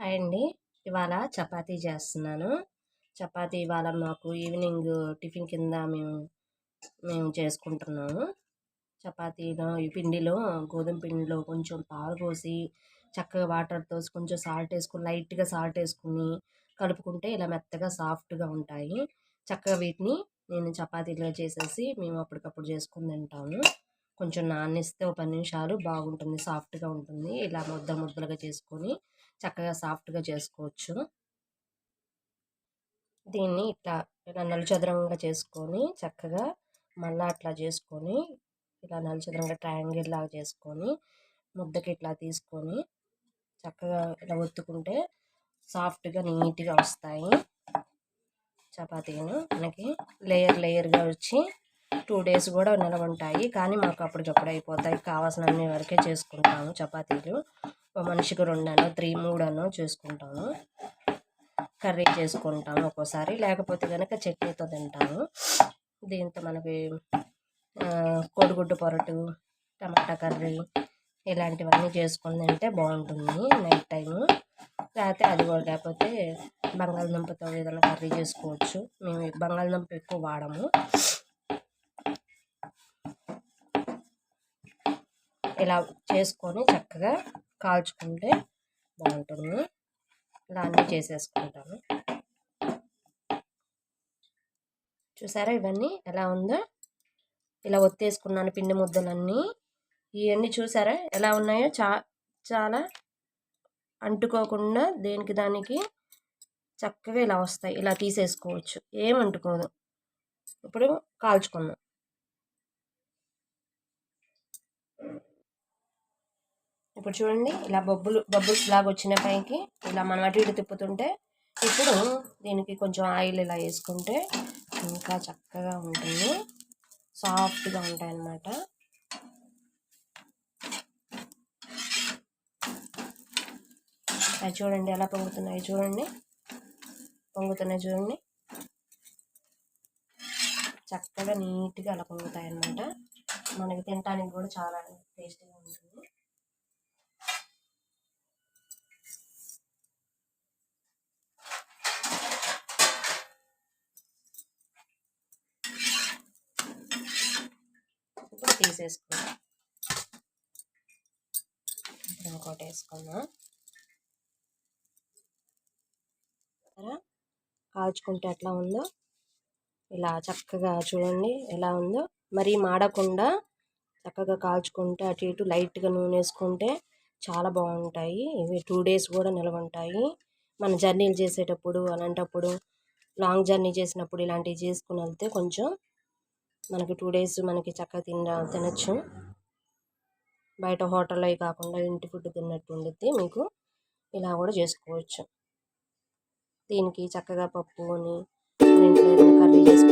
Hi అండి. ఇవాళ చపాతీ చేస్తున్నాను. చపాతీ ఇవాళ మాకు ఈవినింగ్ టిఫిన్ కింద మేము చేసుకుంటున్నాము. చపాతీలో ఈ పిండిలో గోధుమ పిండిలో కొంచెం పాలు పోసి చక్కగా వాటర్తో కొంచెం సాల్ట్ వేసుకుని లైట్గా సాల్ట్ వేసుకుని కలుపుకుంటే ఇలా మెత్తగా సాఫ్ట్గా ఉంటాయి. చక్కగా వీటిని నేను చపాతీలో చేసేసి మేము అప్పటికప్పుడు చేసుకుని తింటాము. కొంచెం నానిస్తే ఒక 10 నిమిషాలు బాగుంటుంది, సాఫ్ట్గా ఉంటుంది. ఇలా ముద్దలుగా చేసుకొని చక్కగా సాఫ్ట్గా చేసుకోవచ్చు. దీన్ని ఇలా నలుచదరంగా చేసుకొని చక్కగా మళ్ళీ అట్లా చేసుకొని ఇలా నలుచదరంగా ట్రయాంగిల్ లాగా చేసుకొని ముద్దకి ఇట్లా తీసుకొని చక్కగా ఇలా ఒత్తుకుంటే సాఫ్ట్గా నీట్గా వస్తాయి. చపాతీలు మనకి లేయర్గా వచ్చి 2 days కూడా నిలవ ఉంటాయి. కానీ మాకు అప్పటికప్పుడు అయిపోతాయి. కావాల్సినన్ని వరకే చేసుకుంటాము. చపాతీలు ఒక మనిషికి 2 3 చేసుకుంటాము. కర్రీ చేసుకుంటాము ఒక్కోసారి, లేకపోతే కనుక చట్నీతో తింటాము. దీంతో మనకి కోడిగుడ్డు పొరటు, టమాటా కర్రీ ఇలాంటివన్నీ చేసుకొని తింటే బాగుంటుంది నైట్ టైము. లేకపోతే అది కూడా లేకపోతే బంగాళదుంపతో ఏదైనా కర్రీ చేసుకోవచ్చు. మేము బంగాళదుంప ఎక్కువ వాడము. ఇలా చేసుకొని చక్కగా కాల్చుకుంటే బాగుంటుంది. ఇలా అన్నీ చేసేసుకుంటాను. చూసారా ఇవన్నీ ఎలా ఉందో? ఇలా ఒత్తేసుకున్నాను పిండి ముద్దలన్నీ. ఇవన్నీ చూసారా ఎలా ఉన్నాయో? చాలా అంటుకోకుండా దేనికి దానికి చక్కగా ఇలా వస్తాయి. ఇలా తీసేసుకోవచ్చు, ఏం అంటుకోదు. ఇప్పుడు కాల్చుకుందాం. ఇప్పుడు చూడండి ఇలా బబుల్స్ లాగా వచ్చిన పైకి ఇలా మనం అటు ఇటు తిప్పుతుంటే ఇప్పుడు దీనికి కొంచెం ఆయిల్ ఇలా వేసుకుంటే ఇంకా చక్కగా ఉంటుంది, సాఫ్ట్గా ఉంటాయి అన్నమాట. అది చూడండి ఎలా పొంగుతున్నాయి, చూడండి చక్కగా నీట్గా అలా పొంగుతాయి అన్నమాట. మనకి తినడానికి కూడా చాలా టేస్టీగా ఉంటుంది. ఇప్పుడు తీసేసుకుందాం. ఇంకోటి వేసుకుందాం. కాల్చుకుంటే ఎట్లా ఉందో ఇలా చక్కగా చూడండి ఎలా ఉందో. మరీ మాడకుండా చక్కగా కాల్చుకుంటే అటు ఇటు లైట్గా నూనె వేసుకుంటే చాలా బాగుంటాయి. ఇవి 2 days కూడా నిలవ ఉంటాయి. మన జర్నీలు చేసేటప్పుడు అలాంటప్పుడు లాంగ్ జర్నీ చేసినప్పుడు ఇలాంటివి చేసుకుని వెళ్తే కొంచెం మనకి 2 days మనకి చక్కగా తినచ్చు. బయట హోటల్లో కాకుండా ఇంటి ఫుడ్ తిన్నట్టు ఉండిద్ది మీకు. ఇలా కూడా చేసుకోవచ్చు. దీనికి చక్కగా పప్పుని ఇంట్లో ఏదైనా కర్రీ చేసుకోవచ్చు.